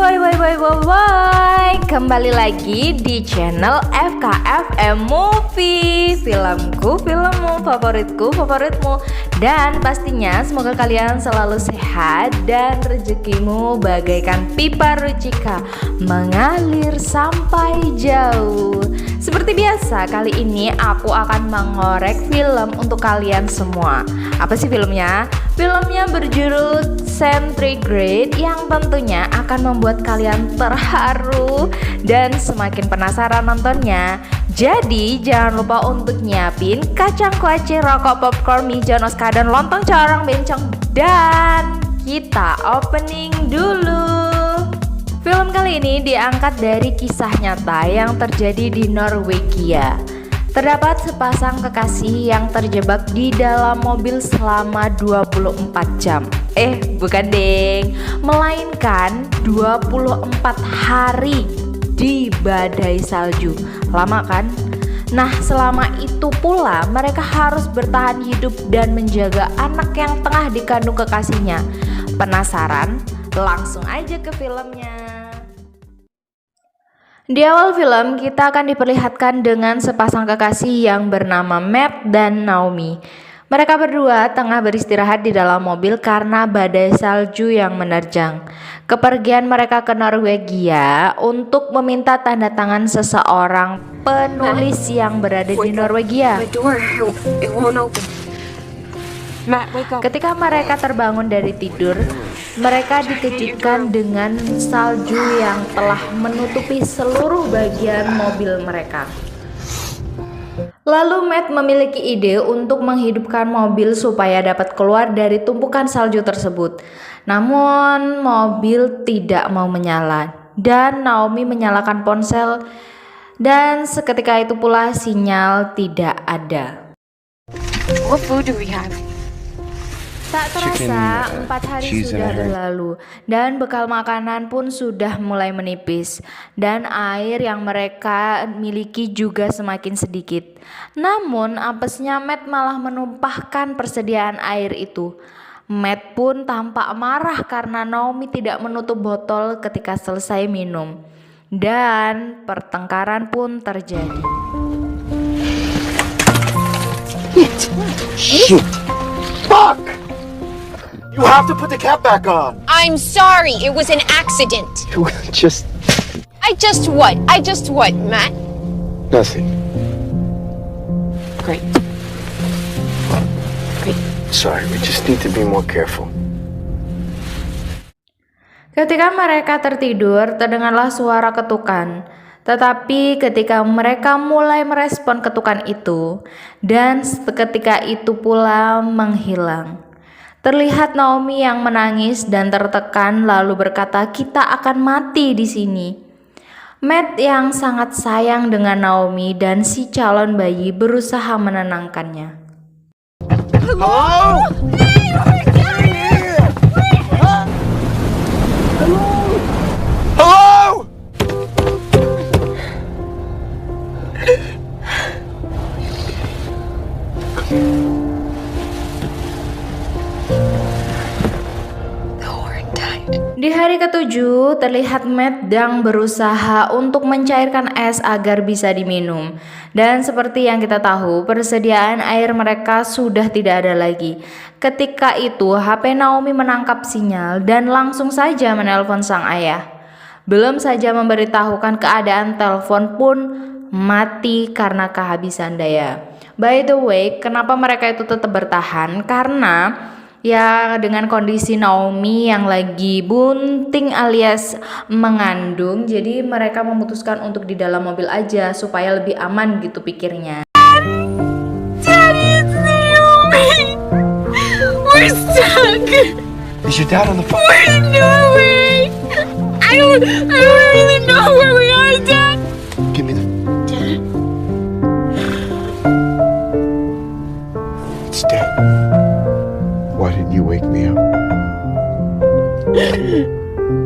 Woi, kembali lagi di channel FKFM Movie. Filmku, filmmu, favoritku, favoritmu. Dan pastinya semoga kalian selalu sehat dan rezekimu bagaikan pipa rucika mengalir sampai jauh. Seperti biasa, kali ini aku akan mengorek film untuk kalian semua. Apa sih filmnya? Filmnya berjudul Centigrade yang tentunya akan membuat kalian terharu dan semakin penasaran nontonnya. Jadi jangan lupa untuk nyiapin kacang kuaci, rokok, popcorn, mie Jonoska, dan lontong corong bencong. Dan kita opening dulu. Film kali ini diangkat dari kisah nyata yang terjadi di Norwegia. Terdapat sepasang kekasih yang terjebak di dalam mobil selama 24 jam. Bukan deng, melainkan 24 hari di badai salju. Lama kan? Nah, selama itu pula mereka harus bertahan hidup dan menjaga anak yang tengah dikandung kekasihnya. Penasaran? Langsung aja ke filmnya. Di awal film kita akan diperlihatkan dengan sepasang kekasih yang bernama Matt dan Naomi. Mereka berdua tengah beristirahat di dalam mobil karena badai salju yang menerjang. Kepergian mereka ke Norwegia untuk meminta tanda tangan seseorang penulis yang berada di Norwegia. Ketika mereka terbangun dari tidur, mereka dikejutkan dengan salju yang telah menutupi seluruh bagian mobil mereka. Lalu Matt memiliki ide untuk menghidupkan mobil supaya dapat keluar dari tumpukan salju tersebut. Namun mobil tidak mau menyala dan Naomi menyalakan ponsel dan seketika itu pula sinyal tidak ada. What food do we have? Tak terasa 4 hari sudah berlalu dan bekal makanan pun sudah mulai menipis dan air yang mereka miliki juga semakin sedikit. Namun apesnya Matt malah menumpahkan persediaan air itu. Matt pun tampak marah karena Naomi tidak menutup botol ketika selesai minum dan pertengkaran pun terjadi. Shit! Fuck! You have to put the cap back on. I'm sorry, it was an accident. Just I just what, Matt? nothing. Great. Sorry, we just need to be more careful. Ketika mereka tertidur, terdengarlah suara ketukan. Tetapi ketika mereka mulai merespon ketukan itu, dan seketika itu pula menghilang. Terlihat Naomi yang menangis dan tertekan lalu berkata, "Kita akan mati di sini." Matt yang sangat sayang dengan Naomi dan si calon bayi berusaha menenangkannya. Hello? Hello? Di hari ketujuh, terlihat Matt yang berusaha untuk mencairkan es agar bisa diminum. Dan seperti yang kita tahu, persediaan air mereka sudah tidak ada lagi. Ketika itu, HP Naomi menangkap sinyal dan langsung saja menelpon sang ayah. Belum saja memberitahukan keadaan, telepon pun mati karena kehabisan daya. By the way, kenapa mereka itu tetap bertahan? Karena ya dengan kondisi Naomi yang lagi bunting alias mengandung, jadi mereka memutuskan untuk di dalam mobil aja supaya lebih aman gitu pikirnya. Daddy, it's Naomi! We're stuck! Is your dad on the phone? We're in Norway! I don't really know where we are, Dad! Give me the... Dad? It's dead. Why didn't you wake me up?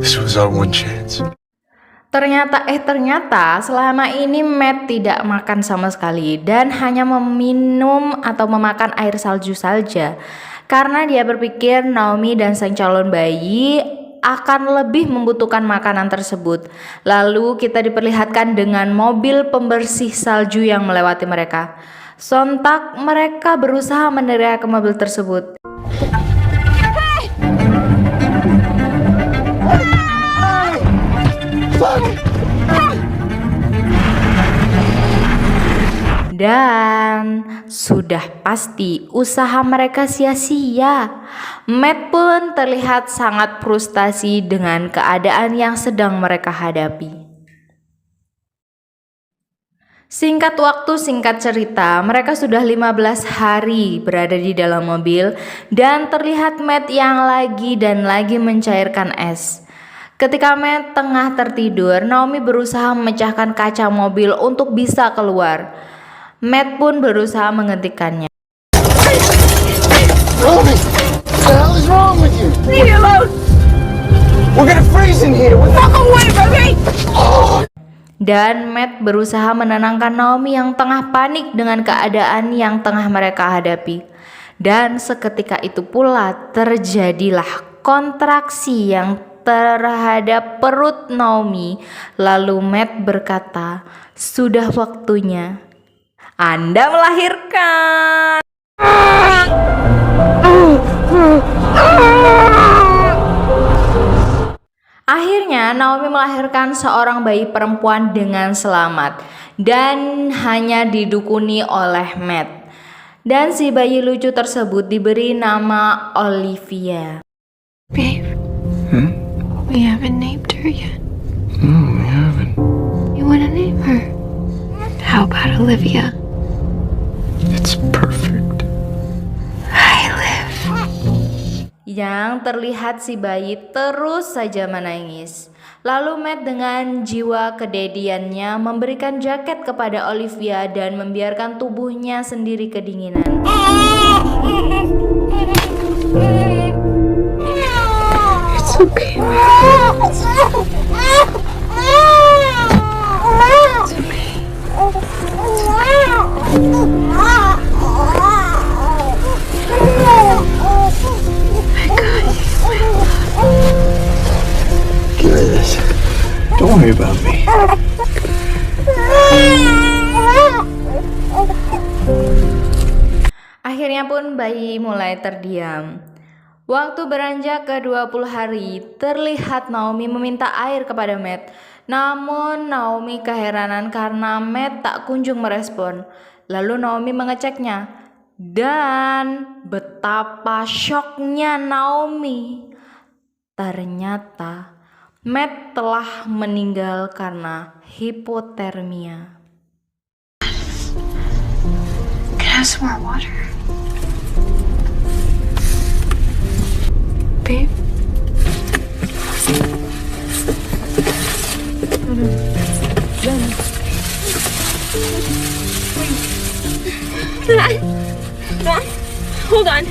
This was our one chance. Ternyata selama ini Matt tidak makan sama sekali dan hanya meminum atau memakan air salju saja. Karena dia berpikir Naomi dan sang calon bayi akan lebih membutuhkan makanan tersebut. Lalu kita diperlihatkan dengan mobil pembersih salju yang melewati mereka. Sontak mereka berusaha meneriaki mobil tersebut. Dan sudah pasti usaha mereka sia-sia. Matt pun terlihat sangat frustasi dengan keadaan yang sedang mereka hadapi. Singkat waktu, singkat cerita, mereka sudah 15 hari berada di dalam mobil dan terlihat Matt yang lagi dan lagi mencairkan es. Ketika Matt tengah tertidur, Naomi berusaha memecahkan kaca mobil untuk bisa keluar. Matt pun berusaha menghentikannya. Naomi, what the hell is wrong with you? Leave me alone! We're gonna freeze in here. Walk away from me! Dan Matt berusaha menenangkan Naomi yang tengah panik dengan keadaan yang tengah mereka hadapi. Dan seketika itu pula terjadilah kontraksi yang terhadap perut Naomi. Lalu Matt berkata, "Sudah waktunya Anda melahirkan." Akhirnya Naomi melahirkan seorang bayi perempuan dengan selamat dan hanya didukuni oleh Matt. Dan si bayi lucu tersebut diberi nama Olivia. Babe, we haven't named her yet. No, we haven't. You want to name her? How about Olivia? It's perfect. I live. Yang terlihat si bayi terus saja menangis. Lalu Matt dengan jiwa kedediannya memberikan jaket kepada Olivia dan membiarkan tubuhnya sendiri kedinginan. It's okay. Give me this. Don't worry about me. Akhirnya pun bayi mulai terdiam. Waktu beranjak ke 20 hari, terlihat Naomi meminta air kepada Matt. Namun Naomi keheranan karena Matt tak kunjung merespon. Lalu Naomi mengeceknya. Dan betapa syoknya Naomi. Ternyata Matt telah meninggal karena hipotermia. Can I have some more water? Babe? Hold on.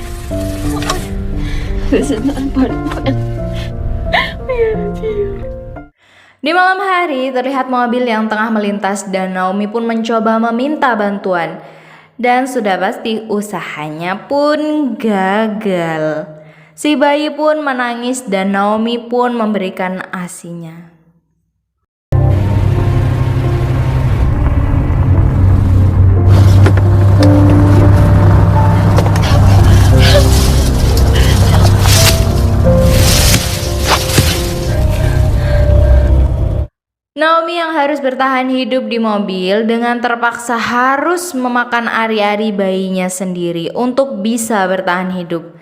This is not a part of the plan. We have to. Di malam hari terlihat mobil yang tengah melintas dan Naomi pun mencoba meminta bantuan. Dan sudah pasti usahanya pun gagal. Si bayi pun menangis dan Naomi pun memberikan ASI-nya. Naomi yang harus bertahan hidup di mobil dengan terpaksa harus memakan ari-ari bayinya sendiri untuk bisa bertahan hidup.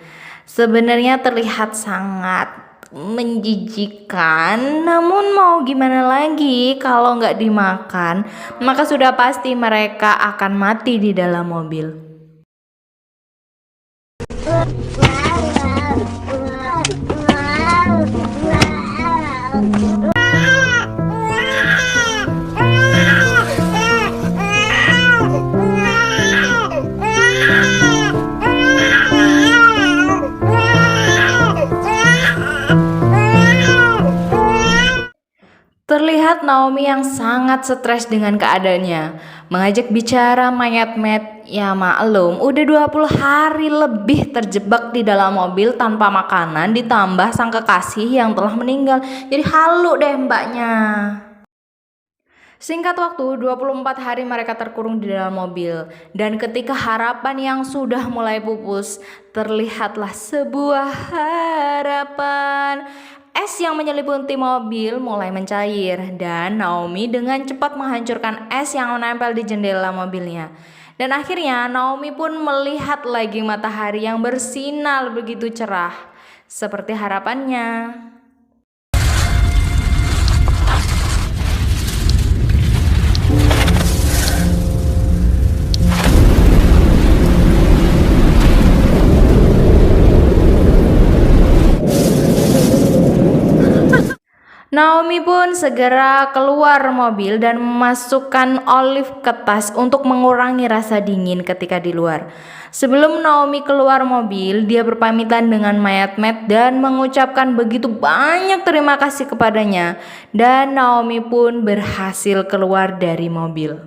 Sebenarnya terlihat sangat menjijikan, namun mau gimana lagi kalau nggak dimakan, maka sudah pasti mereka akan mati di dalam mobil. Terlihat Naomi yang sangat stres dengan keadaannya, mengajak bicara mayat Matt Ya maklum, udah 20 hari lebih terjebak di dalam mobil tanpa makanan, ditambah sang kekasih yang telah meninggal. Jadi halu deh mbaknya. Singkat waktu, 24 hari mereka terkurung di dalam mobil. Dan ketika harapan yang sudah mulai pupus, terlihatlah sebuah harapan. Es yang menyelimuti mobil mulai mencair, dan Naomi dengan cepat menghancurkan es yang menempel di jendela mobilnya. Dan akhirnya Naomi pun melihat lagi matahari yang bersinar begitu cerah, seperti harapannya. Naomi pun segera keluar mobil dan memasukkan olive ke tas untuk mengurangi rasa dingin ketika di luar. Sebelum Naomi keluar mobil, dia berpamitan dengan mayat Matt dan mengucapkan begitu banyak terima kasih kepadanya. Dan Naomi pun berhasil keluar dari mobil.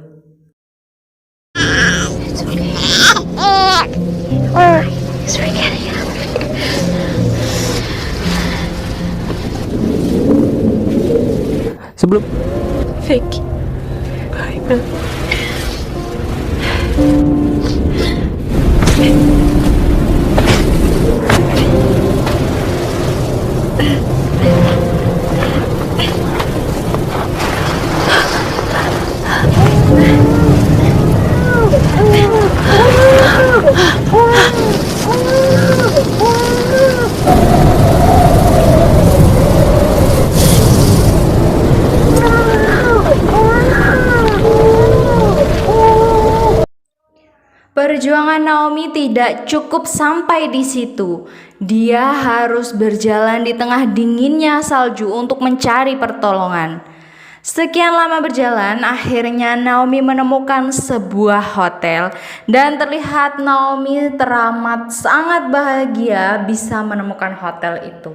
Sebelum Vicky. Perjuangan Naomi tidak cukup sampai di situ. Dia harus berjalan di tengah dinginnya salju untuk mencari pertolongan. Sekian lama berjalan, akhirnya Naomi menemukan sebuah hotel dan terlihat Naomi teramat sangat bahagia bisa menemukan hotel itu.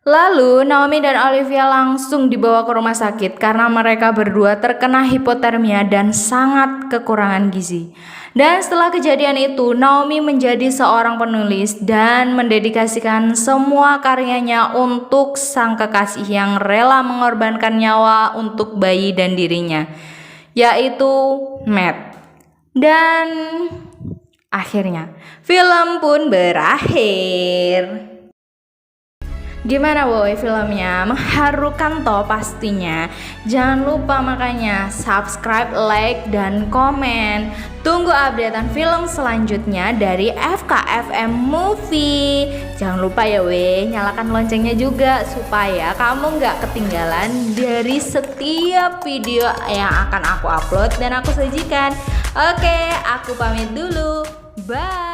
Lalu Naomi dan Olivia langsung dibawa ke rumah sakit karena mereka berdua terkena hipotermia dan sangat kekurangan gizi. Dan setelah kejadian itu, Naomi menjadi seorang penulis dan mendedikasikan semua karyanya untuk sang kekasih yang rela mengorbankan nyawa untuk bayi dan dirinya, yaitu Matt. Dan akhirnya film pun berakhir. Gimana boy filmnya? Mengharukan toh pastinya. Jangan lupa makanya subscribe, like, dan komen. Tunggu updatean film selanjutnya dari FKFM Movie. Jangan lupa ya nyalakan loncengnya juga supaya kamu gak ketinggalan dari setiap video yang akan aku upload dan aku sajikan. Oke, aku pamit dulu. Bye.